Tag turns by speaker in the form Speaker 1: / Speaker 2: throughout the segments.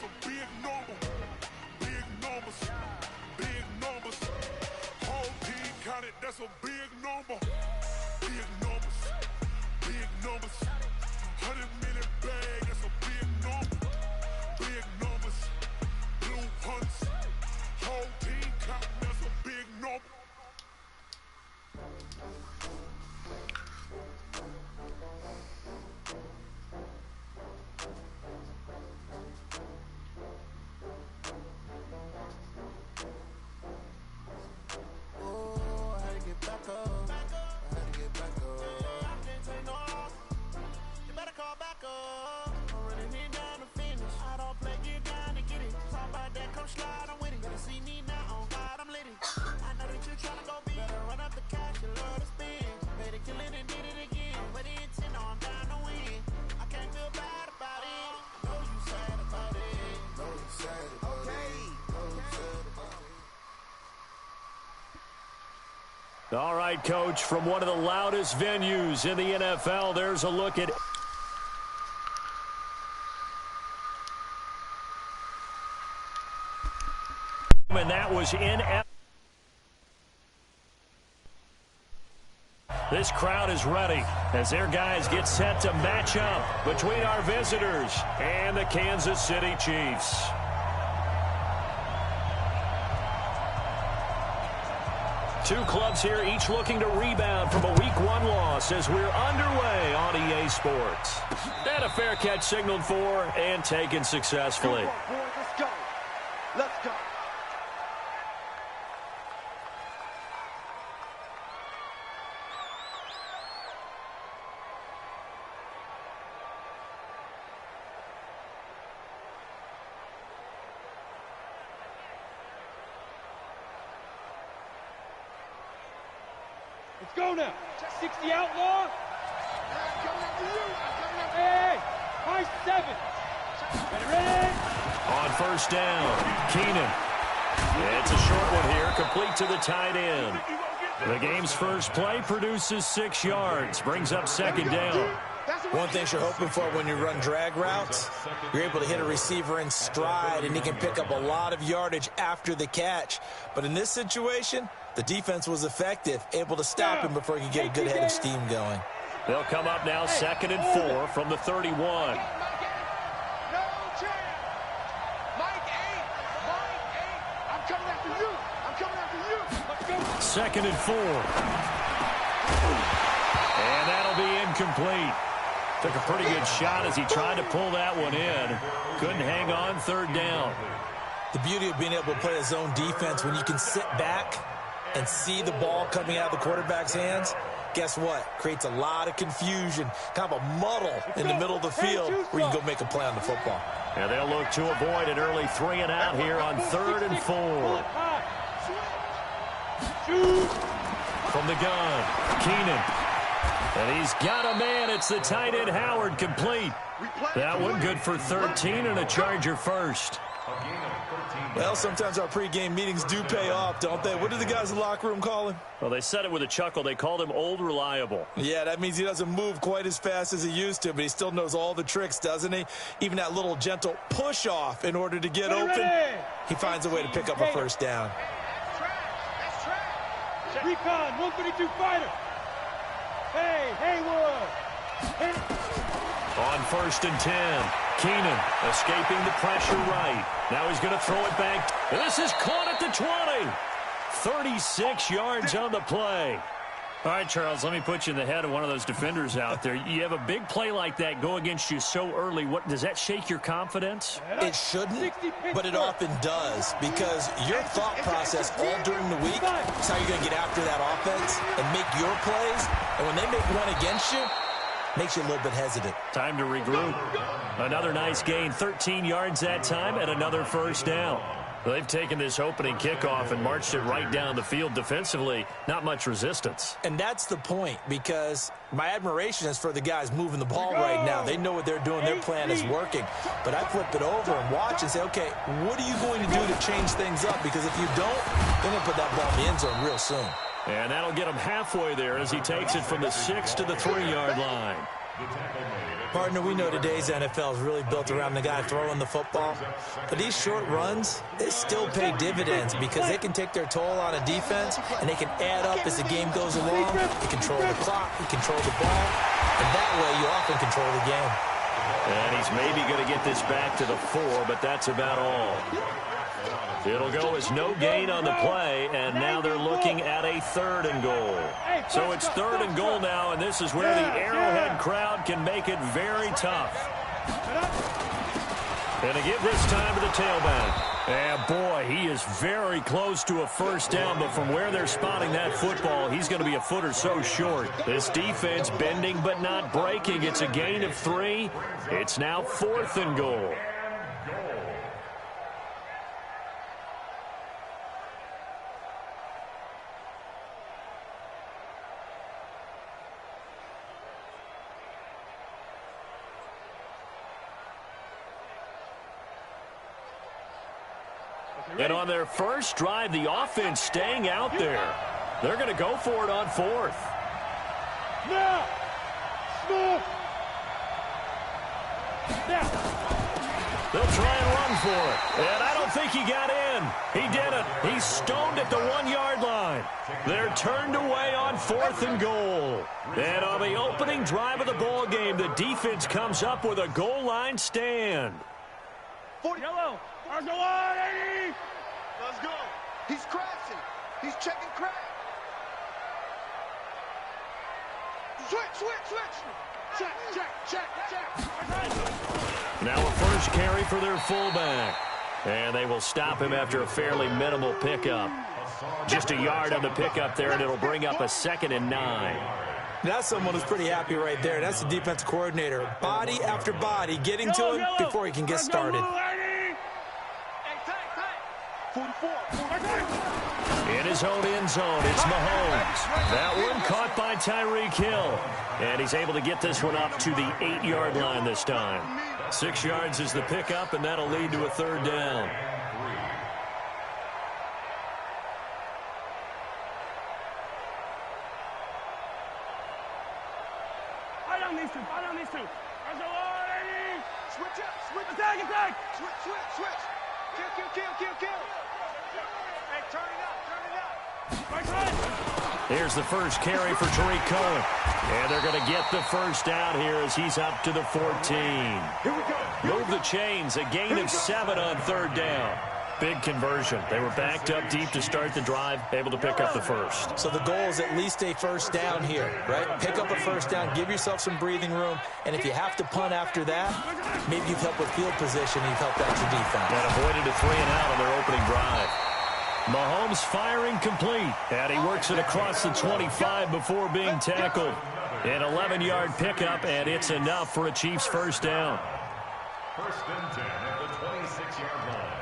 Speaker 1: that's a big number. Big numbers, big numbers. Whole team counted, that's a big number. Big numbers, big numbers. 100 million bag, that's a big number. Big numbers, blue hunts. Whole team counting, that's a big number.
Speaker 2: All right, Coach, from one of the loudest venues in the NFL, there's a look at... And that was in... This crowd is ready as their guys get set to match up between our visitors and the Kansas City Chiefs. Two clubs here, each looking to rebound from a Week 1 loss as we're underway on EA Sports. And a fair catch signaled for and taken successfully.
Speaker 3: Come on, boys, let's go. Let's go. Let's go now. 60 outlaw. Hey, high 7. Ready?
Speaker 2: On first down, Keenan. It's a short one here, complete to the tight end. The game's first play produces 6 yards, brings up second down.
Speaker 4: One thing you're hoping for when you run drag routes, you're able to hit a receiver in stride, and he can pick up a lot of yardage after the catch. But in this situation, the defense was effective, able to stop him before he could get a good head of steam going.
Speaker 2: They'll come up now 2nd and 4 from the 31. 2nd and 4. And that'll be incomplete. Took a pretty good shot as he tried to pull that one in. Couldn't hang on, 3rd down.
Speaker 4: The beauty of being able to play a zone defense when you can sit back and see the ball coming out of the quarterback's hands, guess what? Creates a lot of confusion, kind of a muddle in the middle of the field where you can go make a play on the football.
Speaker 2: And they'll look to avoid an early 3 and out here on 3rd and 4. From the gun, Keenan. And he's got a man. It's the tight end, Howard, complete. That one good for 13 and a Charger first.
Speaker 4: Well, sometimes our pregame meetings do pay off, don't they? What do the guys in the locker room call him?
Speaker 2: Well, they said it with a chuckle. They called him Old Reliable.
Speaker 4: Yeah, that means he doesn't move quite as fast as he used to, but he still knows all the tricks, doesn't he? Even that little gentle push-off in order to get open. He finds a way to pick up a first down.
Speaker 3: Recon, 132 fighter. Hey, Haywood.
Speaker 2: On 1st and 10, Keenan escaping the pressure right. Now he's going to throw it back. And this is caught at the 20. 36 yards on the play. All right, Charles, let me put you in the head of one of those defenders out there. You have a big play like that go against you so early. What does that shake your confidence?
Speaker 4: It shouldn't, but it often does, because your thought process all during the week is how you're going to get after that offense and make your plays. And when they make one against you, makes you a little bit hesitant.
Speaker 2: Time to regroup. Another nice gain, 13 yards that time, and another first down. They've taken this opening kickoff and marched it right down the field defensively. Not much resistance.
Speaker 4: And that's the point, because my admiration is for the guys moving the ball right now. They know what they're doing. Their plan is working. But I flip it over and watch and say, okay, what are you going to do to change things up? Because if you don't, they're going to put that ball in the end zone real soon.
Speaker 2: And that'll get him halfway there as he takes it from the 6 to the 3-yard line.
Speaker 4: Partner, we know today's NFL is really built around the guy throwing the football. But these short runs, they still pay dividends because they can take their toll on a defense, and they can add up as the game goes along. You control the clock, you control the ball, and that way you often control the game.
Speaker 2: And he's maybe going to get this back to the 4, but that's about all. It'll go as no gain on the play, and now they're looking at a 3rd and goal. So it's 3rd and goal now, and this is where the Arrowhead crowd can make it very tough. And to give this time to the tailback. And boy, he is very close to a first down, but from where they're spotting that football, he's going to be a foot or so short. This defense bending but not breaking. It's a gain of 3. It's now 4th and goal. And on their first drive, the offense staying out there. They're going to go for it on 4th.
Speaker 3: Now! Smith! Now!
Speaker 2: They'll try and run for it. And I don't think he got in. He did it. He's stoned at the 1-yard line. They're turned away on 4th and goal. And on the opening drive of the ball game, the defense comes up with a goal line stand.
Speaker 3: 40. Yellow! Arsenal 80!
Speaker 5: Let's go. He's crashing. He's checking crack. Switch. Check.
Speaker 2: Now a first carry for their fullback. And they will stop him after a fairly minimal pickup. Just a yard on the pickup there, and it'll bring up a 2nd and 9.
Speaker 4: That's someone who's pretty happy right there. That's the defense coordinator. Body after body getting to him before he can get started.
Speaker 2: In his own end zone, it's Mahomes. That one caught by Tyreek Hill. And he's able to get this one up to the 8-yard line this time. 6 yards is the pickup, and that'll lead to a 3rd down.
Speaker 3: I don't need to. Arsenal 80!
Speaker 5: Switch.
Speaker 3: Attack!
Speaker 5: Switch. Kill. Hey, turn it up.
Speaker 2: Here's the first carry for Tariq Cohen. And they're going to get the first down here as he's up to the 14.
Speaker 3: Here we go.
Speaker 2: Move the chains, a gain of 7 on 3rd down. Big conversion. They were backed up deep to start the drive, able to pick up the first.
Speaker 4: So the goal is at least a first down here, right? Pick up a first down, give yourself some breathing room, and if you have to punt after that, maybe you've helped with field position, you've helped out your defense.
Speaker 2: And avoided a 3-and-out on their opening drive. Mahomes firing complete, and he works it across the 25 before being tackled. An 11-yard pickup, and it's enough for a Chiefs first down.
Speaker 1: 1st and 10 at the 26-yard line.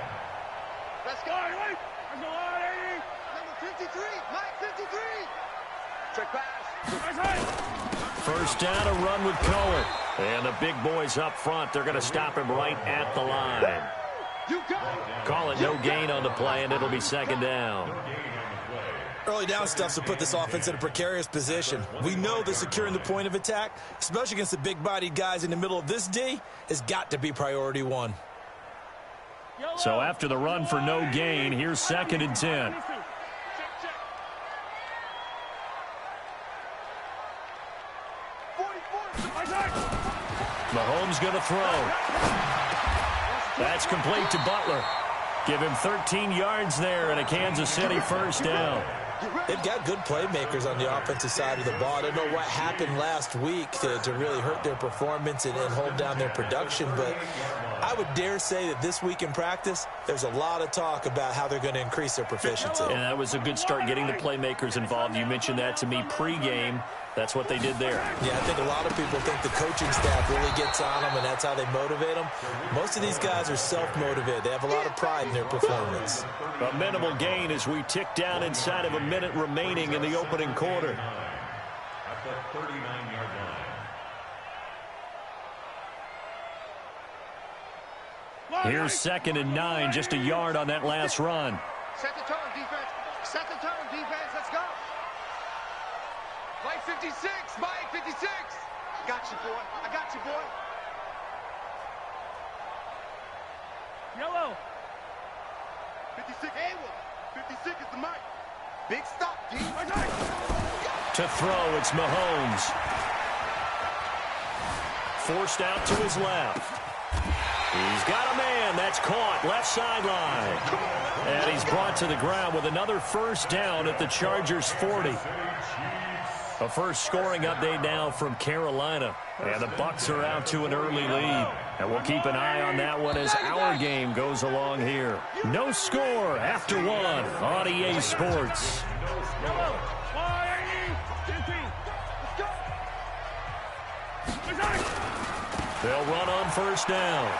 Speaker 5: Let's go.
Speaker 3: Arsenal 80!
Speaker 5: Number 53. Mike 53. Trick pass.
Speaker 2: First down, a run with Cohen. And the big boys up front, they're going to stop him right at the line.
Speaker 5: You got it.
Speaker 2: Call it no gain on the play, and it'll be 2nd down.
Speaker 4: Early down stuff's to put this offense in a precarious position. We know that securing the point of attack, especially against the big-bodied guys in the middle of this D, has got to be priority 1.
Speaker 2: So after the run for no gain, here's 2nd and 10. Mahomes going to throw. That's complete to Butler. Give him 13 yards there and a Kansas City first down.
Speaker 4: They've got good playmakers on the offensive side of the ball. I don't know what happened last week to really hurt their performance and hold down their production, but I would dare say that this week in practice, there's a lot of talk about how they're going to increase their proficiency.
Speaker 2: And that was a good start getting the playmakers involved. You mentioned that to me pregame. That's what they did there.
Speaker 4: Yeah, I think a lot of people think the coaching staff really gets on them, and that's how they motivate them. Most of these guys are self-motivated. They have a lot of pride in their performance.
Speaker 2: A minimal gain as we tick down inside of a minute remaining in the opening quarter.
Speaker 1: At the 39-yard line.
Speaker 2: Here's 2nd and 9, just a yard on that last run.
Speaker 5: Set the tone, defense. Set the tone, defense. Let's go. Mike 56. Mike 56. got you, boy. I got you, boy.
Speaker 3: Yellow.
Speaker 5: 56. Haywood. 56 is the mic. Big stop, D.
Speaker 2: To throw, it's Mahomes. Forced out to his left. He's got a man. That's caught. Left sideline. And he's brought to the ground with another first down at the Chargers' 40. A first scoring update now from Carolina. And the Bucs are out to an early lead. And we'll keep an eye on that one as our game goes along here. No score after one on EA Sports. They'll run on first down.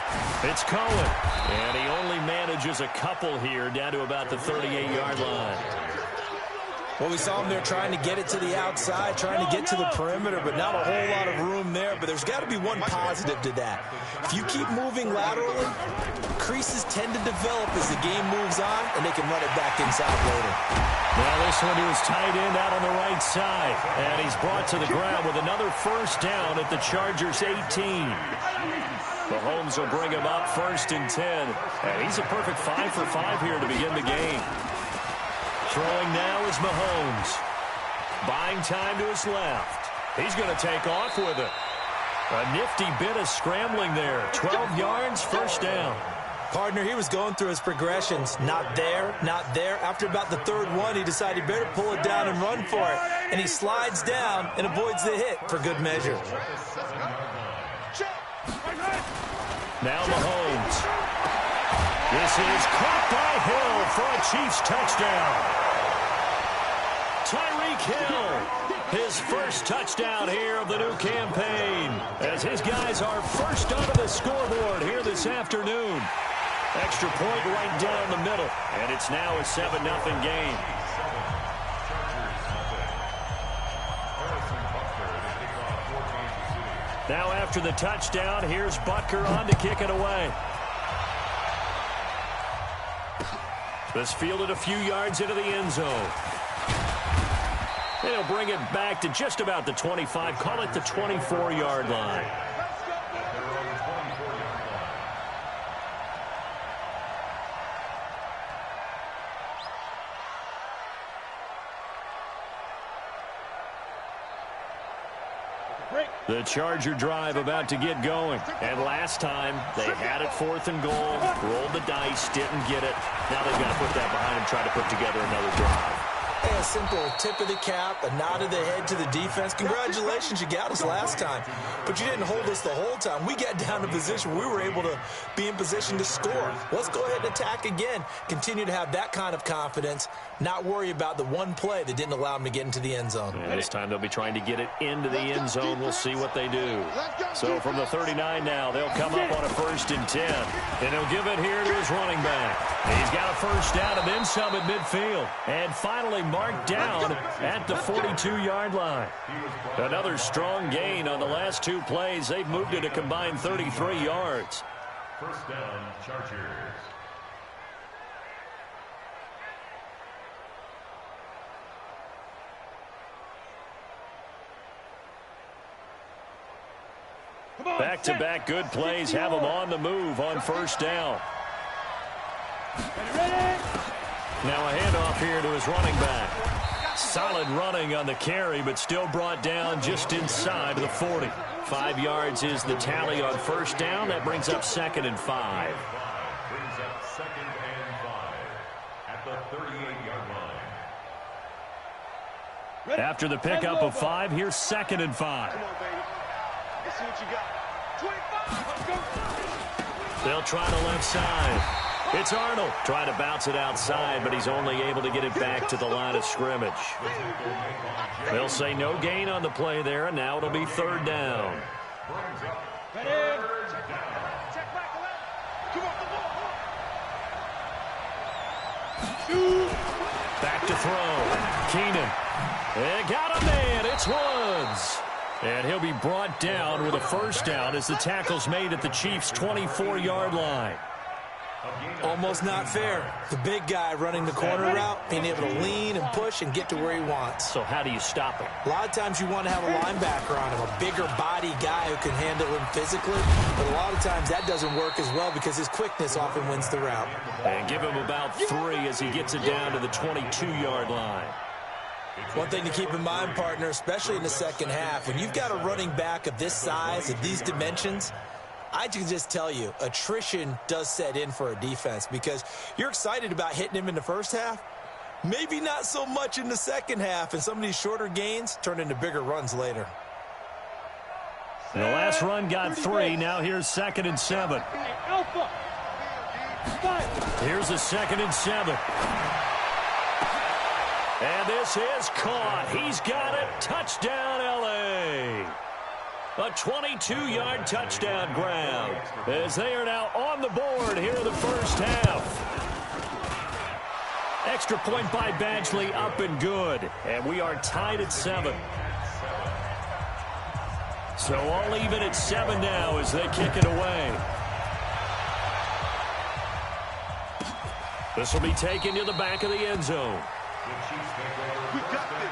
Speaker 2: It's Cohen. And he only manages a couple here down to about the 38-yard line.
Speaker 4: Well, we saw him there trying to get it to the outside, trying to get to the perimeter, but not a whole lot of room there. But there's got to be one positive to that. If you keep moving laterally, creases tend to develop as the game moves on, and they can run it back inside later.
Speaker 2: Now this one to his tight end out on the right side. And he's brought to the ground with another first down at the Chargers' 18. Mahomes will bring him up first and 10. And he's a perfect 5 for 5 here to begin the game. Throwing now is Mahomes. Buying time to his left. He's going to take off with it. A nifty bit of scrambling there. 12 yards, first down.
Speaker 4: Partner, he was going through his progressions. Not there, not there. After about the third one, he decided he better pull it down and run for it. And he slides down and avoids the hit for good measure.
Speaker 2: Now Mahomes. This is caught by Hill for a Chiefs touchdown. Tyreek Hill, his first touchdown here of the new campaign, as his guys are first onto the scoreboard here this afternoon. Extra point right down the middle, and it's now a 7-0 game. Now after the touchdown, here's Butker on to kick it away. This fielded a few yards into the end zone. They'll bring it back to just about the 25. Call it the 24-yard line. The Charger drive about to get going. And last time, they had it 4th and goal, rolled the dice, didn't get it. Now they've got to put that behind them, try to put together another drive.
Speaker 4: A simple tip of the cap, a nod of the head to the defense. Congratulations, you got us last time. But you didn't hold us the whole time. We got down to position where we were able to be in position to score. Let's go ahead and attack again. Continue to have that kind of confidence. Not worry about the one play that didn't allow them to get into the end zone.
Speaker 2: And this time they'll be trying to get it into the end zone. We'll see what they do. So from the 39 now, they'll come up on a 1st and 10. And he'll give it here to his running back. He's got a first down and then some at midfield. And finally marked down at the 42-yard line. Another strong gain on the last 2 plays. They've moved it a combined 33 yards.
Speaker 1: First down, Chargers.
Speaker 2: Back-to-back good plays have them on the move on first down. Now a handoff here to his running back. Solid running on the carry, but still brought down just inside the 40. 5 yards is the tally on first down. That brings up 2nd and 5.
Speaker 1: Brings up 2nd and 5 at the 38-yard line.
Speaker 2: After the pickup of 5, here's 2nd and 5.
Speaker 5: Come on, baby. Let's see what you got. 25. Let's go.
Speaker 2: They'll try the left side. It's Arnold trying to bounce it outside, but he's only able to get it back to the line of scrimmage. They'll say no gain on the play there, and now it'll be 3rd down. Back to throw. Keenan. They got a man. It's Woods. And he'll be brought down with a first down as the tackle's made at the Chiefs' 24-yard line.
Speaker 4: Almost not fair. The big guy running the corner route, being able to lean and push and get to where he wants.
Speaker 2: So how do you stop him?
Speaker 4: A lot of times you want to have a linebacker on him, a bigger body guy who can handle him physically. But a lot of times that doesn't work as well because his quickness often wins the route.
Speaker 2: And give him about 3 as he gets it down to the 22-yard line.
Speaker 4: One thing to keep in mind, partner, especially in the second half, when you've got a running back of this size, of these dimensions, I can just tell you, attrition does set in for a defense because you're excited about hitting him in the first half. Maybe not so much in the second half, and some of these shorter gains turn into bigger runs later.
Speaker 2: And the last run got 3. Now here's 2nd and 7. Here's a 2nd and 7. And this is caught. He's got it. Touchdown, L.A. A 22-yard touchdown grab as they are now on the board here in the first half. Extra point by Badgley, up and good. And we are tied at 7. So all even at 7 now as they kick it away. This will be taken to the back of the end zone.
Speaker 5: We got this.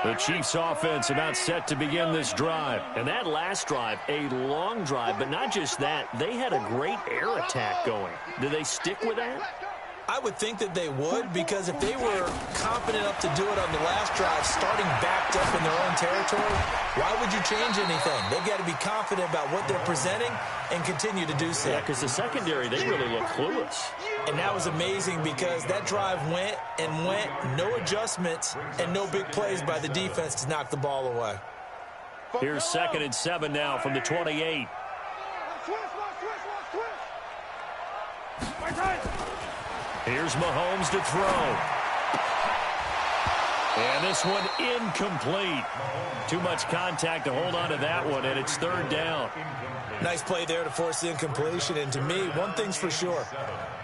Speaker 2: The Chiefs offense about set to begin this drive. And that last drive, a long drive, but not just that, they had a great air attack going. Do they stick with that?
Speaker 4: I would think that they would, because if they were confident enough to do it on the last drive, starting backed up in their own territory, why would you change anything? They've got to be confident about what they're presenting and continue to do so.
Speaker 2: Yeah, because the secondary, they really look clueless.
Speaker 4: And that was amazing because that drive went and went, no adjustments and no big plays by the defense to knock the ball away.
Speaker 2: Here's 2nd and 7 now from the 28. Here's Mahomes to throw. And this one incomplete. Too much contact to hold on to that one, and it's 3rd down.
Speaker 4: Nice play there to force the incompletion. And to me, one thing's for sure.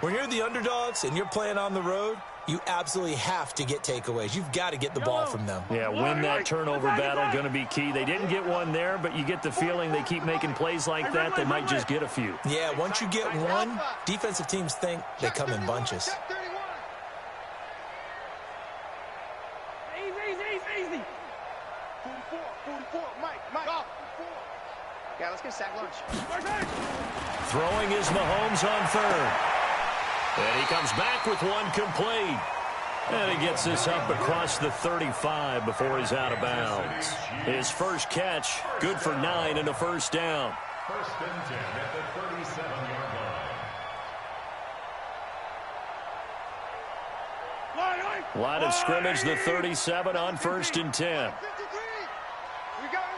Speaker 4: When you're the underdogs and you're playing on the road, you absolutely have to get takeaways. You've got to get the ball from them.
Speaker 2: Yeah, win that turnover battle, going to be key. They didn't get one there, but you get the feeling they keep making plays like that, they might just get a few.
Speaker 4: Yeah, once you get one, defensive teams think they come in bunches.
Speaker 3: Easy.
Speaker 5: 44, Mike.
Speaker 6: Yeah, let's get sack lunch.
Speaker 2: Throwing is Mahomes on 3rd. And he comes back with one complete. And he gets this up across the 35 before he's out of bounds. His first catch, good for 9 and a first down.
Speaker 7: 1st and 10 at the 37-yard line.
Speaker 2: Line of scrimmage, the 37 on 1st and 10.
Speaker 5: 53. We got it.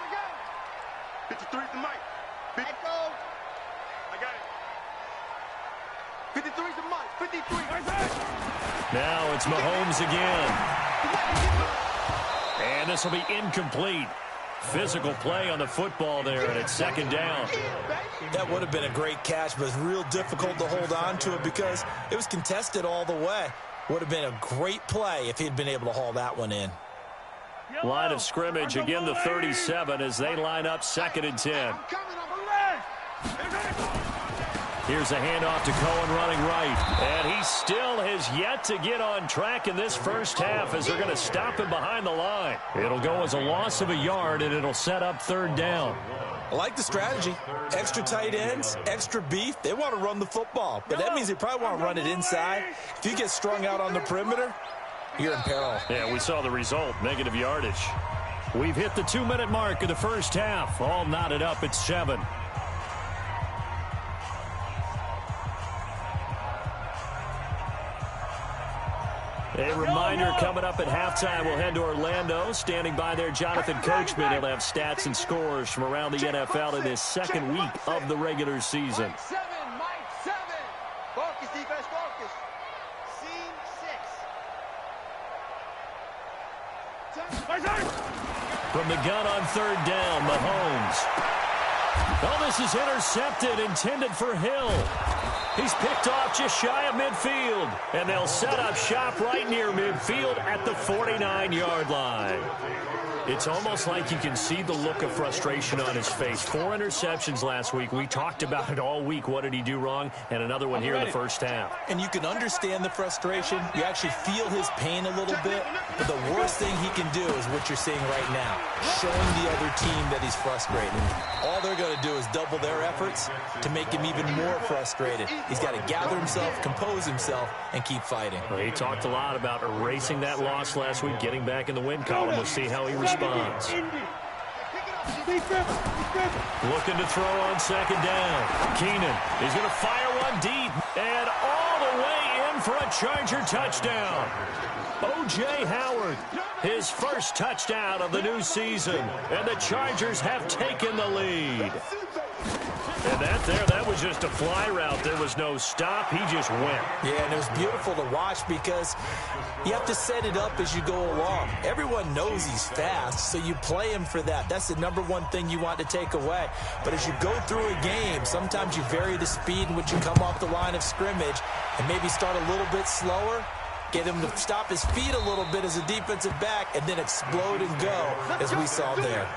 Speaker 5: 53 is the mic.
Speaker 6: Let go.
Speaker 5: I got it. 53 is the mic. 53.
Speaker 2: Now it's Mahomes again. And this will be incomplete. Physical play on the football there, and it's 2nd down.
Speaker 4: That would have been a great catch, but it's real difficult to hold on to it because it was contested all the way. Would have been a great play if he'd been able to haul that one in.
Speaker 2: Line of scrimmage, again the 37 as they line up 2nd and 10. Here's a handoff to Cohen running right. And he still has yet to get on track in this first half as they're going to stop him behind the line. It'll go as a loss of a yard, and it'll set up 3rd down.
Speaker 4: I like the strategy. Extra tight ends, extra beef. They want to run the football, but that means they probably want to run it inside. If you get strung out on the perimeter, you're in peril.
Speaker 2: Yeah, we saw the result, negative yardage. We've hit the 2-minute mark of the first half. All knotted up at 7. A reminder coming up at halftime, we'll head to Orlando. Standing by there, Jonathan Coachman. He'll have stats and scores from around the NFL in his 2nd week of the regular season.
Speaker 6: Mike 7. Focus, defense, focus.
Speaker 5: Scene 6.
Speaker 2: From the gun on 3rd down, Mahomes. Oh, this is intercepted, intended for Hill. He's picked off just shy of midfield, and they'll set up shop right near midfield at the 49-yard line. It's almost like you can see the look of frustration on his face. 4 interceptions last week. We talked about it all week. What did he do wrong? And another one here in the first half.
Speaker 4: And you can understand the frustration. You actually feel his pain a little bit. But the worst thing he can do is what you're seeing right now, showing the other team that he's frustrated. All they're going to do is double their efforts to make him even more frustrated. He's got to gather himself, compose himself, and keep fighting.
Speaker 2: Well, he talked a lot about erasing that loss last week, getting back in the win column. We'll see how he responds. Looking to throw on second down. Keenan is going to fire one deep and all the way in for a Charger touchdown. O.J. Howard, his first touchdown of the new season, and the Chargers have taken the lead. And that was just a fly route. There was no stop. He just went.
Speaker 4: Yeah, and it was beautiful to watch because you have to set it up as you go along. Everyone knows he's fast, so you play him for that. That's the number one thing you want to take away. But as you go through a game, sometimes you vary the speed in which you come off the line of scrimmage and maybe start a little bit slower, get him to stop his feet a little bit as a defensive back, and then explode and go, as we saw there.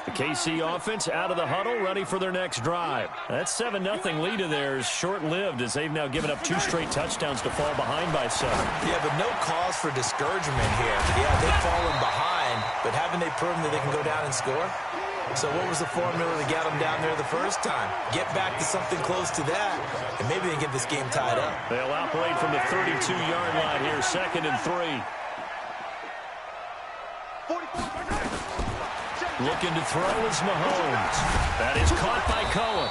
Speaker 2: The KC offense out of the huddle, ready for their next drive. That 7-0 lead of theirs short-lived as they've now given up 2 straight touchdowns to fall behind by 7.
Speaker 4: Yeah, but no cause for discouragement here. Yeah, they've fallen behind, but haven't they proven that they can go down and score? So what was the formula to get them down there the first time? Get back to something close to that, and maybe they can get this game tied up.
Speaker 2: They'll operate from the 32-yard line here, 2nd and 3. Looking to throw is Mahomes. That is caught by Cohen.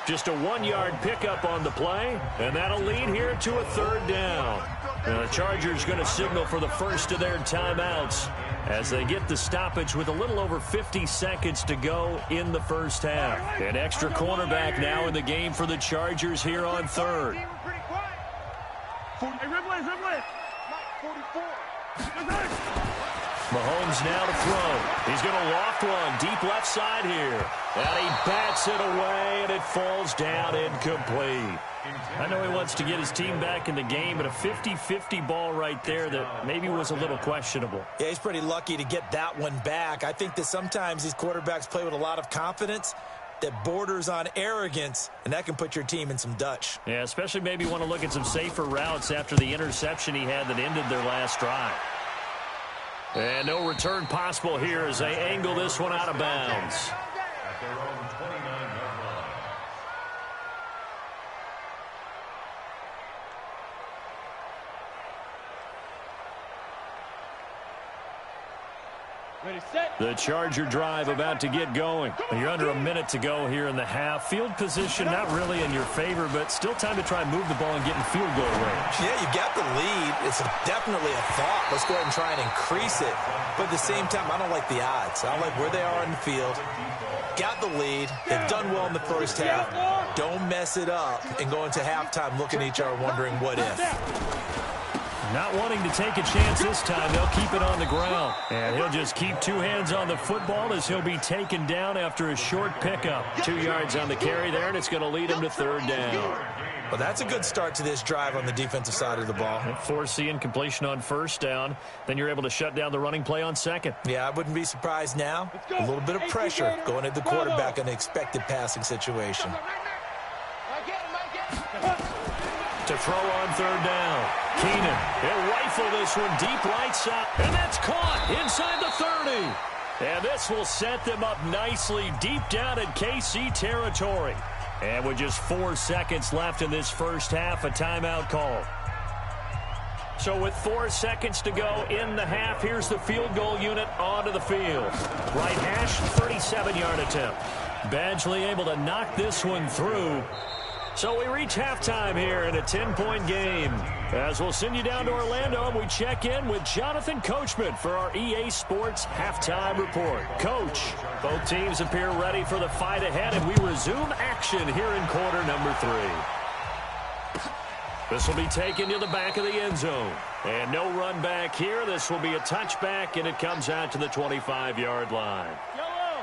Speaker 2: Just a 1-yard pickup on the play, and that'll lead here to a 3rd down. Now the Chargers going to signal for the first of their timeouts as they get the stoppage with a little over 50 seconds to go in the first half. An extra cornerback now in the game for the Chargers here on 3rd. Mahomes now to throw. He's going to loft one deep left side here. And he bats it away, and it falls down incomplete. I know he wants to get his team back in the game, but a 50-50 ball right there that maybe was a little questionable.
Speaker 4: Yeah, he's pretty lucky to get that one back. I think that sometimes these quarterbacks play with a lot of confidence that borders on arrogance, and that can put your team in some Dutch.
Speaker 2: Yeah, especially maybe want to look at some safer routes after the interception he had that ended their last drive. And no return possible here as they angle this one out of bounds.
Speaker 7: At their own 29-yard line.
Speaker 3: Ready, set.
Speaker 2: The Charger drive about to get going. You're under a minute to go here in the half. Field position not really in your favor, but still time to try and move the ball and get in field goal range.
Speaker 4: Yeah, you've got the lead. It's definitely a thought. Let's go ahead and try and increase it. But at the same time, I don't like the odds. I don't like where they are in the field. Got the lead. They've done well in the first half. Don't mess it up and go into halftime looking at each other wondering what if.
Speaker 2: Not wanting to take a chance this time, they'll keep it on the ground. And he'll just keep 2 hands on the football as he'll be taken down after a short pickup. 2 yards on the carry there, and it's going to lead him to 3rd down.
Speaker 4: Well, that's a good start to this drive on the defensive side of the ball.
Speaker 2: Force the incompletion on 1st down. Then you're able to shut down the running play on 2nd.
Speaker 4: Yeah, I wouldn't be surprised now. A little bit of pressure going at the quarterback in the expected passing situation.
Speaker 2: To throw on 3rd down. Keenan, he'll rifle this one deep right side. And that's caught inside the 30. And this will set them up nicely deep down in KC territory. And with just 4 seconds left in this first half, a timeout call. So with 4 seconds to go in the half, here's the field goal unit onto the field. Right hash, 37-yard attempt. Badgley able to knock this one through. So we reach halftime here in a 10-point game. As we'll send you down to Orlando, and we check in with Jonathan Coachman for our EA Sports Halftime Report. Coach, both teams appear ready for the fight ahead, and we resume action here in quarter number 3. This will be taken to the back of the end zone. And no run back here. This will be a touchback, and it comes out to the 25-yard line.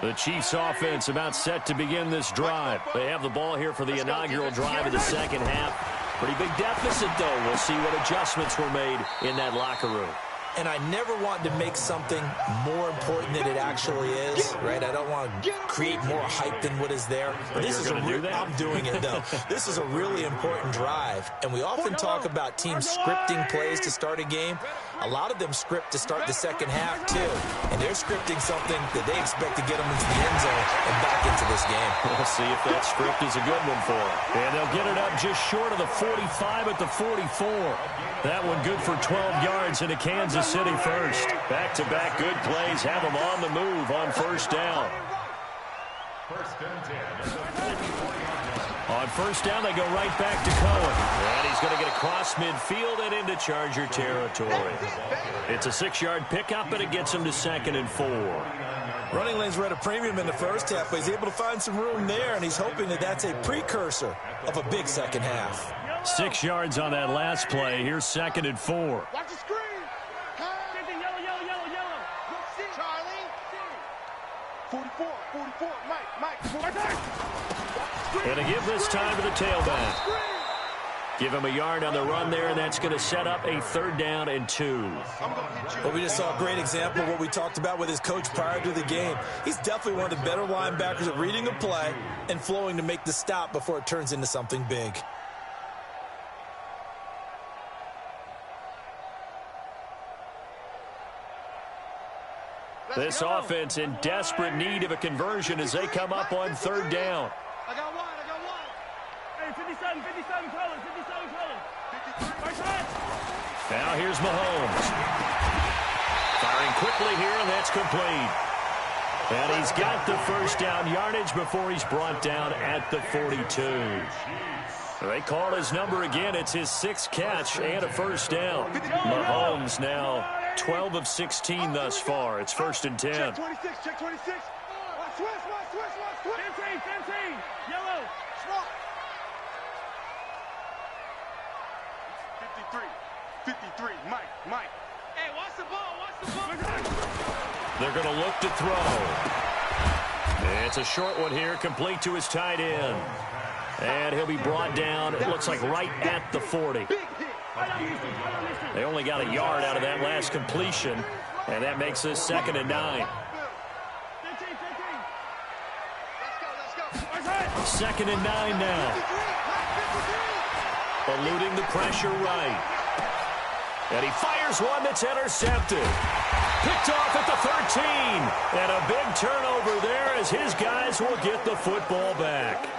Speaker 2: The Chiefs offense about set to begin this drive. They have the ball here for the inaugural drive of the second half. Pretty big deficit, though. We'll see what adjustments were made in that locker room.
Speaker 4: And I never want to make something more important than it actually is, right? I don't want to create more hype than what is there. But this is I'm doing it, though. This is a really important drive. And we often talk about teams scripting plays to start a game. A lot of them script to start the second half, too. And they're scripting something that they expect to get them into the end zone and back into this game.
Speaker 2: We'll see if that script is a good one for them. And they'll get it up just short of the 45 at the 44. That one good for 12 yards into Kansas City first. Back-to-back good plays have them on the move on first down. On first down, they go right back to Cohen. And he's going to get across midfield and into Charger territory. It's a 6-yard pickup, and it gets him to 2nd and 4.
Speaker 4: Running lanes were at a premium in the first half, but he's able to find some room there, and he's hoping that that's a precursor of a big second half.
Speaker 2: 6 yards on that last play. Here's 2nd and 4.
Speaker 5: Watch the screen.
Speaker 3: Yellow.
Speaker 5: Charlie. 44. Mike.
Speaker 2: And a give this time to the tailback. Give him a yard on the run there, and that's going to set up a 3rd down and 2.
Speaker 4: Well, we just saw a great example of what we talked about with his coach prior to the game. He's definitely one of the better linebackers at reading a play and flowing to make the stop before it turns into something big.
Speaker 2: This offense in desperate need of a conversion as they come up on 3rd down.
Speaker 5: I got one.
Speaker 3: Hey, 57 colors.
Speaker 2: Now here's Mahomes. Firing quickly here, and that's complete. And he's got the first down yardage before he's brought down at the 42. They call his number again. It's his 6th catch and a first down. Mahomes now 12 of 16 thus far. It's 1st and 10.
Speaker 5: Check 26. Switch.
Speaker 3: 15. Yellow.
Speaker 5: Swap. 53. Mike. Hey, watch the ball.
Speaker 2: They're going to look to throw. It's a short one here, complete to his tight end. And he'll be brought down, it looks like right at the 40. They only got a yard out of that last completion, and that makes this 2nd and 9. 2nd and 9 now. Eluding the pressure right. And he fires one that's intercepted. Picked off at the 13. And a big turnover there as his guys will get the football back.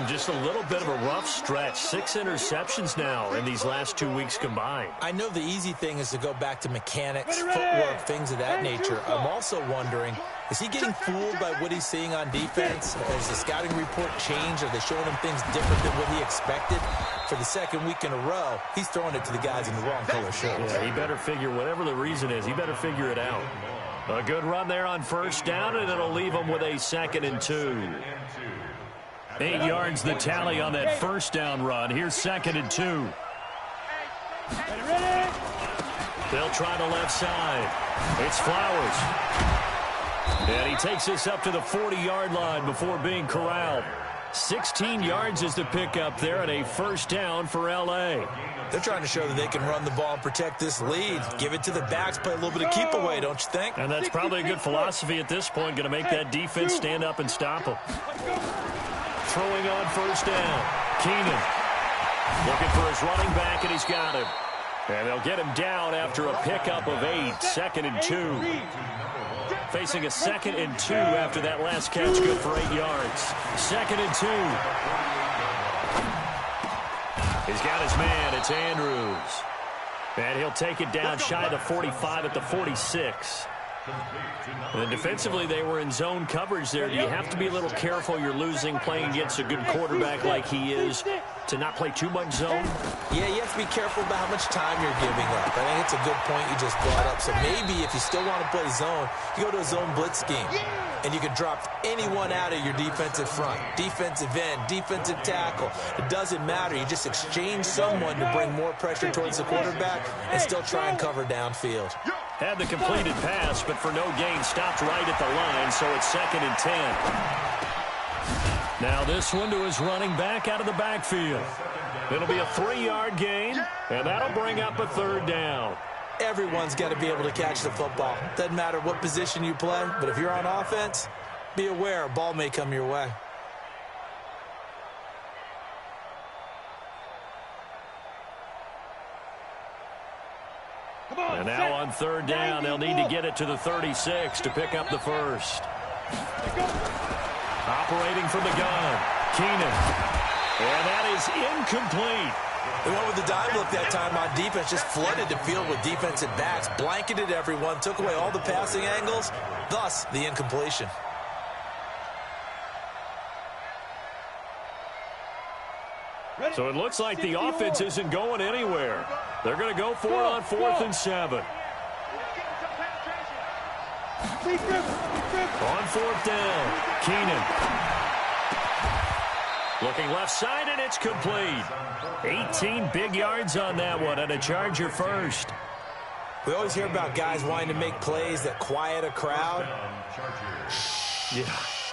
Speaker 2: Just a little bit of a rough stretch. 6 interceptions now in these last 2 weeks combined.
Speaker 4: I know the easy thing is to go back to mechanics, footwork, things of that nature. I'm also wondering, is he getting fooled by what he's seeing on defense? Has the scouting report changed? Are they showing him things different than what he expected? For the 2nd week in a row, he's throwing it to the guys in the wrong color shirts.
Speaker 2: Yeah, he better figure, whatever the reason is, he better figure it out. A good run there on first down, and it'll leave him with a 2nd and 2. 8 yards the tally on that first down run. Here's 2nd and 2. They'll try the left side. It's Flowers. And he takes this up to the 40-yard line before being corralled. 16 yards is the pickup there, and a first down for L.A.
Speaker 4: They're trying to show that they can run the ball and protect this lead. Give it to the backs, play a little bit of keep away, don't you think?
Speaker 2: And that's probably a good philosophy at this point, going to make that defense stand up and stop them. Throwing on first down. Keenan looking for his running back, and he's got him. And they'll get him down after a pickup of 8. 2nd and 2. Facing a 2nd and 2 after that last catch, good for 8 yards. 2nd and 2. He's got his man. It's Andrews. And he'll take it down shy of the 45 at the 46. And defensively, they were in zone coverage there. Do you have to be a little careful? You're losing playing against a good quarterback like he is to not play too much zone?
Speaker 4: Yeah, you have to be careful about how much time you're giving up. I think it's a good point you just brought up. So maybe if you still want to play zone, you go to a zone blitz scheme. And you can drop anyone out of your defensive front. Defensive end, defensive tackle. It doesn't matter. You just exchange someone to bring more pressure towards the quarterback and still try and cover downfield.
Speaker 2: Had the completed pass, but for no gain, stopped right at the line, so it's 2nd and 10. Now this one to his running back out of the backfield. It'll be a 3-yard gain, and that'll bring up a 3rd down.
Speaker 4: Everyone's got to be able to catch the football. Doesn't matter what position you play, but if you're on offense, be aware a ball may come your way.
Speaker 2: And now on 3rd down, they'll need to get it to the 36 to pick up the first. Operating from the gun, Keenan. And that is incomplete.
Speaker 4: They went with the dime look that time on defense, just flooded the field with defensive backs, blanketed everyone, took away all the passing angles, thus the incompletion.
Speaker 2: So it looks like the offense isn't going anywhere. They're going to go for it on 4th and 7. On 4th down, Keenan. Looking left side, and it's complete. 18 big yards on that one, and a Charger first.
Speaker 4: We always hear about guys wanting to make plays that quiet a crowd.
Speaker 2: Yeah.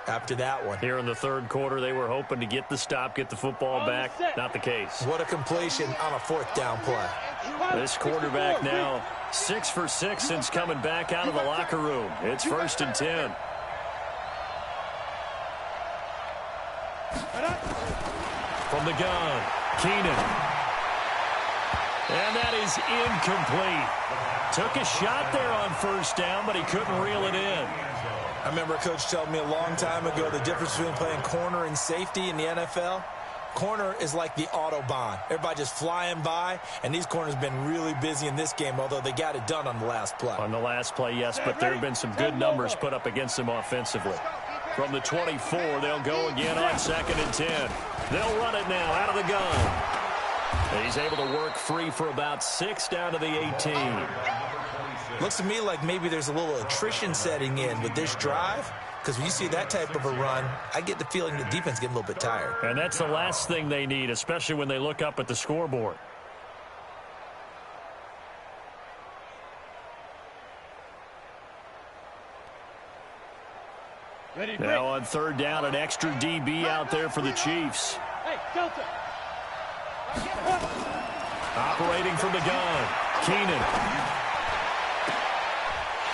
Speaker 4: After that one.
Speaker 2: Here in the 3rd quarter, they were hoping to get the stop, get the football back. Not the case.
Speaker 4: What a completion on a 4th down play.
Speaker 2: This quarterback now 6 for 6 since coming back out of the locker room. It's 1st and 10. From the gun, Keenan. And that is incomplete. Took a shot there on 1st down, but he couldn't reel it in.
Speaker 4: I remember a coach telling me a long time ago the difference between playing corner and safety in the NFL. Corner is like the Autobahn. Everybody just flying by, and these corners have been really busy in this game, although they got it done on the last play.
Speaker 2: On the last play, yes, but there have been some good numbers put up against them offensively. From the 24, they'll go again on 2nd and 10. They'll run it now out of the gun. And he's able to work free for about 6 down to the 18.
Speaker 4: Looks to me like maybe there's a little attrition setting in with this drive, because when you see that type of a run, I get the feeling the defense getting a little bit tired.
Speaker 2: And that's the last thing they need, especially when they look up at the scoreboard. Now on 3rd down, an extra DB out there for the Chiefs.
Speaker 3: Hey, Delta.
Speaker 2: Operating from the gun, Keenan.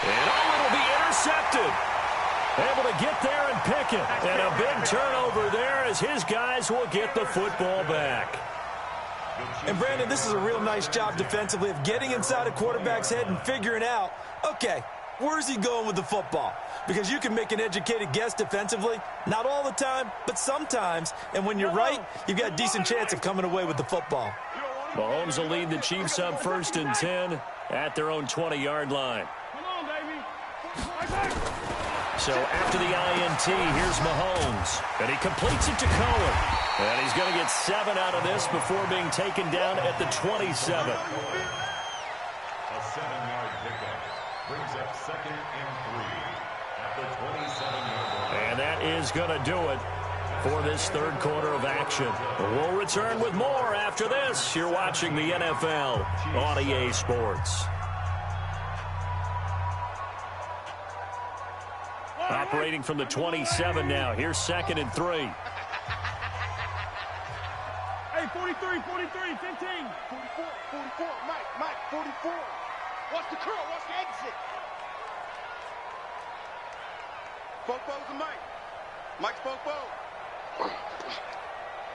Speaker 2: And it'll be intercepted. Able to get there and pick it. And a big turnover there as his guys will get the football back.
Speaker 4: And, Brandon, this is a real nice job defensively of getting inside a quarterback's head and figuring out, okay, where's he going with the football? Because you can make an educated guess defensively, not all the time, but sometimes. And when you're right, you've got a decent chance of coming away with the football.
Speaker 2: Mahomes will lead the Chiefs up 1st and 10 at their own 20-yard line. So after the INT, here's Mahomes. And he completes it to Cohen. And he's going to get 7 out of this before being taken down at the 27.
Speaker 7: A 7-yard pickup brings up 2nd and 3 at the 27-yard line.
Speaker 2: And that is going to do it for this 3rd quarter of action. We'll return with more after this. You're watching the NFL on EA Sports. Operating from the 27 now. Here's 2nd and 3.
Speaker 3: Hey, 43, 43, 15.
Speaker 5: 44, Mike, 44. Watch the curl, watch the exit. Fofo's and Mike. Mike's Fofo.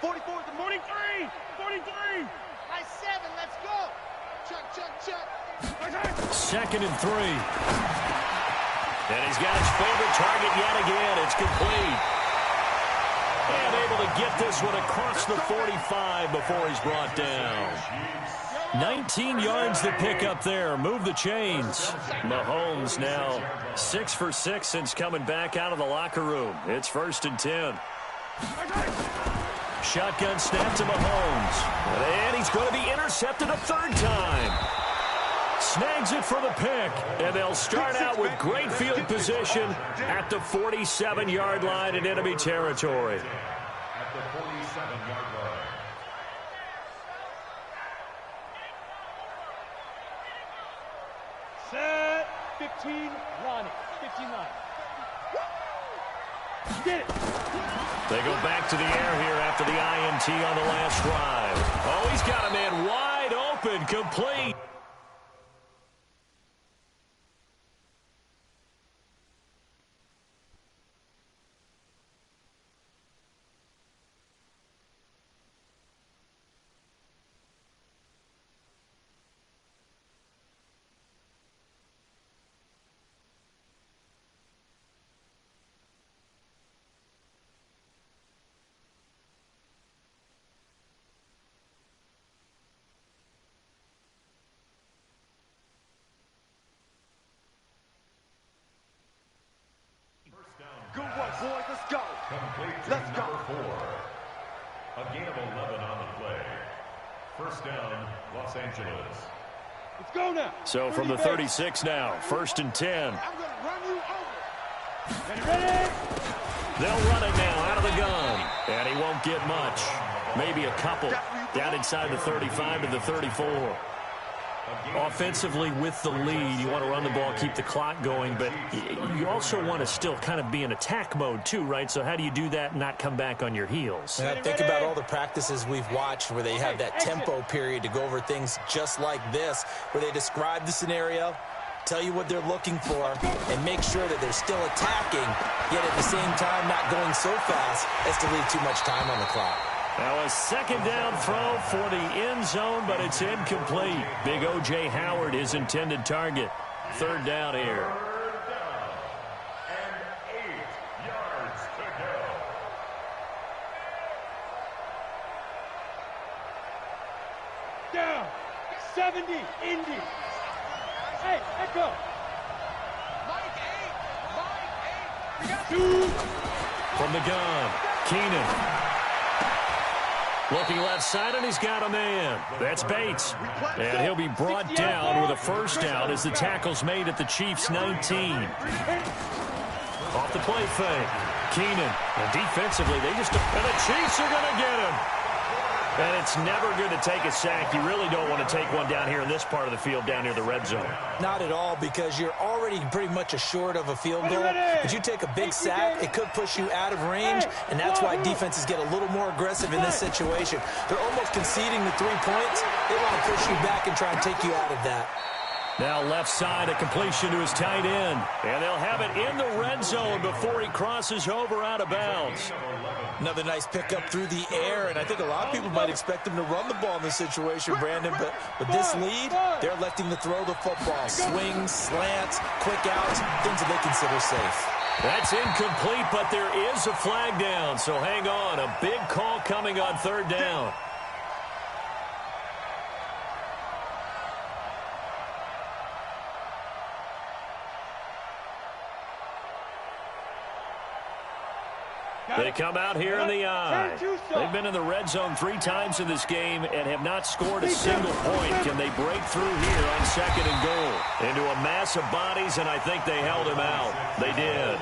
Speaker 5: 44 is the
Speaker 3: 43, 43.
Speaker 5: Nice 7, let's go. Chuck.
Speaker 2: 2nd and 3. And he's got his favorite target yet again. It's complete. And able to get this one across the 45 before he's brought down. 19 yards to pick up there. Move the chains. Mahomes now 6 for 6 since coming back out of the locker room. It's 1st and 10. Shotgun snap to Mahomes. And he's going to be intercepted a 3rd time. Snags it for the pick, and they'll start out with great field position at the 47-yard line in enemy territory.
Speaker 7: At the 47-yard line.
Speaker 3: Set, 15, Ronnie, 59. Get it.
Speaker 2: They go back to the air here after the INT on the last drive. Oh, he's got a man wide open, complete.
Speaker 6: Good work, boys. Let's go.
Speaker 7: Complete to
Speaker 6: Let's go.
Speaker 7: number 4. A gain of 11 on the play. First down, Los Angeles.
Speaker 3: Let's go now.
Speaker 2: So from the 36 now, 1st and 10.
Speaker 3: I'm going to run you over. Ready?
Speaker 2: They'll run it now out of the gun. And he won't get much. Maybe a couple. Down inside the 35 to the 34. Offensively with the lead, you want to run the ball, keep the clock going, but you also want to still kind of be in attack mode too, right? So how do you do that and not come back on your heels?
Speaker 4: Yeah, think about all the practices we've watched where they have that tempo period to go over things just like this, where they describe the scenario, tell you what they're looking for, and make sure that they're still attacking, yet at the same time not going so fast as to leave too much time on the clock.
Speaker 2: Now a second down throw for the end zone, but it's incomplete. Big O.J. Howard, his intended target. 3rd down here.
Speaker 7: Third down and 8 yards to go.
Speaker 3: Down. 70. Indy. Hey, Echo.
Speaker 6: Mike 8. Mike 8. We got
Speaker 2: From the gun, Keenan. Looking left side, and he's got a man. That's Bates. And he'll be brought down with a first down as the tackle's made at the Chiefs' 19. Off the play fake. Keenan. And defensively, and the Chiefs are going to get him. And it's never good to take a sack. You really don't want to take one down here in this part of the field, down near the red zone.
Speaker 4: Not at all, because you're already pretty much assured of a field goal. But you take a big sack, it could push you out of range, and that's why defenses get a little more aggressive in this situation. They're almost conceding the 3 points. They want to push you back and try and take you out of that.
Speaker 2: Now left side, a completion to his tight end. And they'll have it in the red zone before he crosses over out of bounds.
Speaker 4: Another nice pickup through the air, and I think a lot of people might expect him to run the ball in this situation, Brandon, but with this lead, they're electing to throw the football. Swings, slants, quick outs, things that they consider safe.
Speaker 2: That's incomplete, but there is a flag down, so hang on. A big call coming on 3rd down. They come out here in the eye. They've been in the red zone 3 times in this game and have not scored a single point. Can they break through here on 2nd and goal? Into a mass of bodies, and I think they held him out. They did.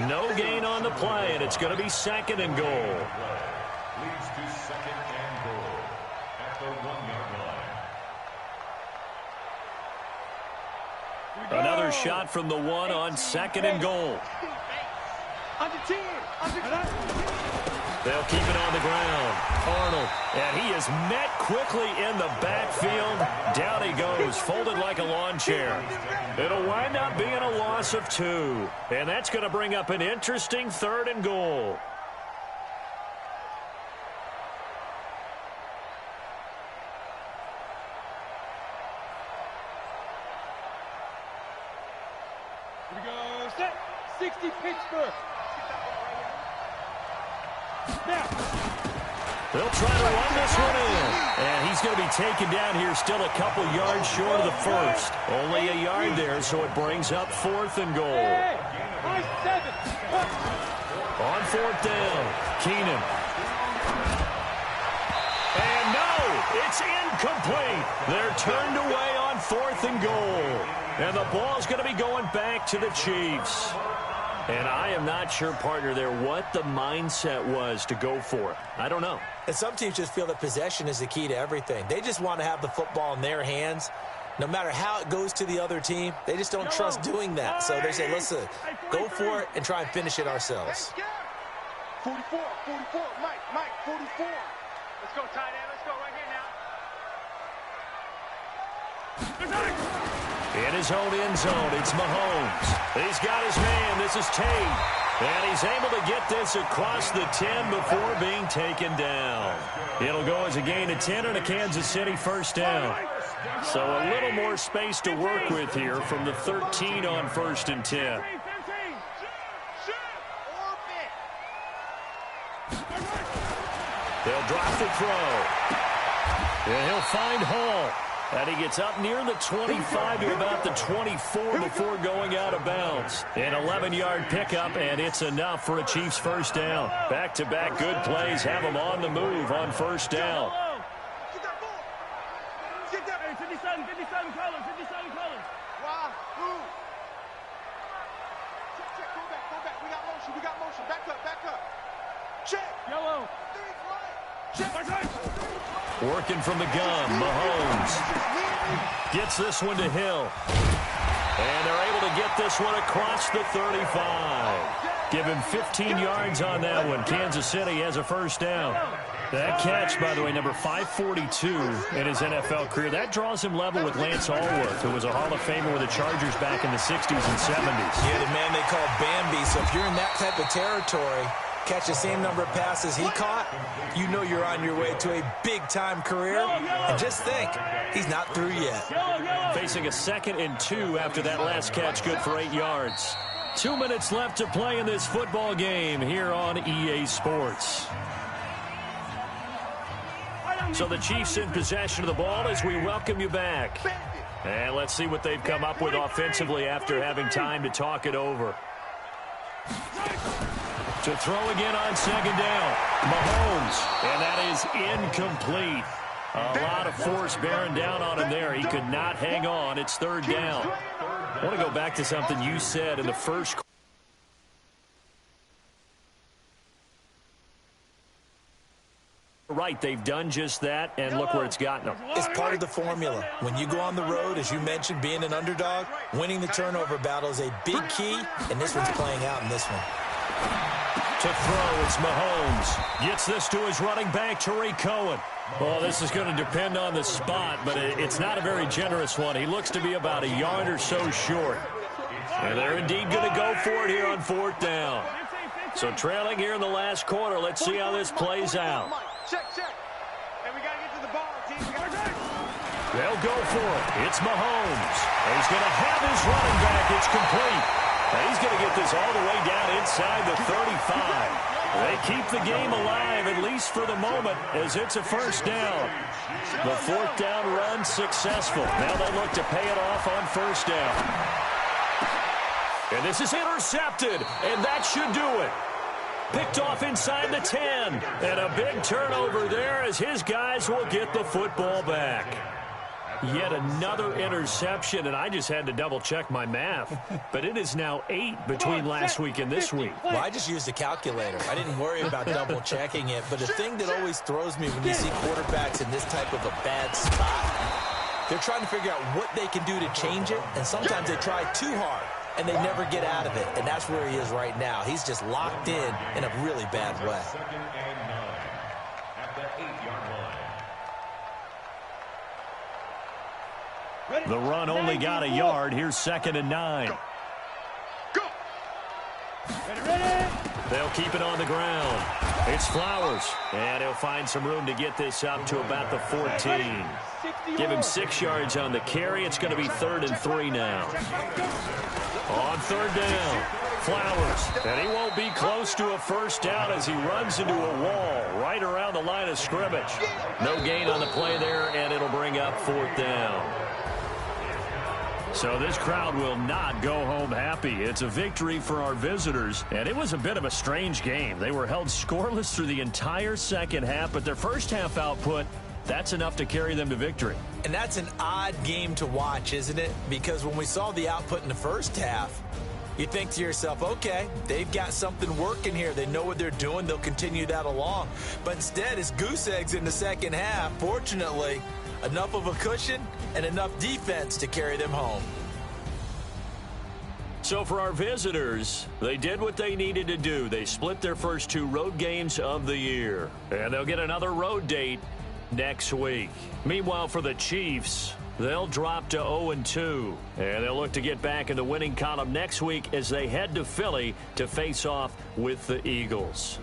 Speaker 2: No gain on the play, and it's going to be 2nd and goal.
Speaker 7: Leads to 2nd and goal at the 1-yard line.
Speaker 2: Another shot from the 1 on 2nd and goal.
Speaker 6: Under 10.
Speaker 2: They'll keep it on the ground. Arnold, and he is met quickly in the backfield. Down he goes, folded like a lawn chair. It'll wind up being a loss of 2. And that's going to bring up an interesting 3rd and goal.
Speaker 3: Here we go. Set. 60 Pittsburgh. Now.
Speaker 2: They'll try to run this one in. And he's going to be taken down here still a couple yards short of the first. Only a yard there, so it brings up 4th and goal.
Speaker 3: Hey, high 7.
Speaker 2: On 4th down, Keenan. And no, it's incomplete. They're turned away on 4th and goal. And the ball's going to be going back to the Chiefs. And I am not sure, partner, there what the mindset was to go for it. I don't know.
Speaker 4: And some teams just feel that possession is the key to everything. They just want to have the football in their hands. No matter how it goes to the other team, they just don't trust doing that. So they say, listen, go for it and try and finish it ourselves.
Speaker 5: 44, Mike, 44. Let's go, tight end. Let's go right here now.
Speaker 2: In his own end zone, it's Mahomes. He's got his man. This is Tate. And he's able to get this across the 10 before being taken down. It'll go as a gain of 10 and a Kansas City first down. So a little more space to work with here from the 13 on 1st and 10. They'll drop the throw. And he'll find Hall. And he gets up near the 25 to about the 24 before going out of bounds. An 11-yard pickup, and it's enough for a Chiefs first down. Back-to-back good plays have them on the move on first down.
Speaker 3: Get that. Hey, 57 colors, 57 colors.
Speaker 5: Wow, ooh. Check, go back. We got motion. Back up. Check.
Speaker 3: Yellow.
Speaker 5: Check.
Speaker 2: Working from the gun, Mahomes gets this one to Hill. And they're able to get this one across the 35. Give him 15 yards on that one. Kansas City has a first down. That catch, by the way, number 542 in his NFL career, that draws him level with Lance Allworth, who was a Hall of Famer with the Chargers back in the 60s and 70s.
Speaker 4: Yeah, the man they call Bambi. So if you're in that type of territory, catch the same number of passes he caught, you know you're on your way to a big-time career. And just think, he's not through yet.
Speaker 2: Facing a 2nd and 2 after that last catch, good for 8 yards. 2 minutes left to play in this football game here on EA Sports. So the Chiefs in possession of the ball as we welcome you back. And let's see what they've come up with offensively after having time to talk it over. To throw again on 2nd down. Mahomes, and that is incomplete. A lot of force bearing down on him there. He could not hang on. It's 3rd down. I want to go back to something you said in the first quarter. Right, they've done just that, and look where it's gotten them.
Speaker 4: It's part of the formula. When you go on the road, as you mentioned, being an underdog, winning the turnover battle is a big key, and this one's playing out in this one.
Speaker 2: To throw, it's Mahomes. Gets this to his running back, Tariq Cohen. Well, this is going to depend on the spot, but it's not a very generous one. He looks to be about a yard or so short. And they're indeed going to go for it here on 4th down. So trailing here in the last quarter, let's see how this plays out.
Speaker 5: Check. And we got to get to the ball, team.
Speaker 2: They'll go for it. It's Mahomes. And he's going to have his running back. It's complete. And he's going to get this all the way down inside the 35. They keep the game alive, at least for the moment, as it's a first down. The 4th down run successful. Now they look to pay it off on first down. And this is intercepted, and that should do it. Picked off inside the 10. And a big turnover there as his guys will get the football back. Yet another interception, and I just had to double-check my math. But it is now 8 between last week and this week.
Speaker 4: Well, I just used a calculator. I didn't worry about double-checking it. But the thing that always throws me when you see quarterbacks in this type of a bad spot, they're trying to figure out what they can do to change it, and sometimes they try too hard, and they never get out of it. And that's where he is right now. He's just locked in a really bad way.
Speaker 7: 2nd and 9 at the 8-yard line.
Speaker 2: The run only got a yard. Here's 2nd and 9.
Speaker 5: Go.
Speaker 3: Ready.
Speaker 2: They'll keep it on the ground. It's Flowers. And he'll find some room to get this up to about the 14. Give him 6 yards on the carry. It's going to be 3rd and 3 now. On 3rd down, Flowers. And he won't be close to a first down as he runs into a wall right around the line of scrimmage. No gain on the play there, and it'll bring up 4th down. So this crowd will not go home happy. It's a victory for our visitors, and it was a bit of a strange game. They were held scoreless through the entire second half, but their first half output, that's enough to carry them to victory.
Speaker 4: And that's an odd game to watch, isn't it? Because when we saw the output in the first half, You think to yourself, okay, they've got something working here. They know what they're doing. They'll continue that along. But instead, it's goose eggs in the second half. Fortunately, enough of a cushion and enough defense to carry them home.
Speaker 2: So for our visitors, they did what they needed to do. They split their first 2 road games of the year. And they'll get another road date next week. Meanwhile, for the Chiefs, they'll drop to 0-2. And they'll look to get back in the winning column next week as they head to Philly to face off with the Eagles.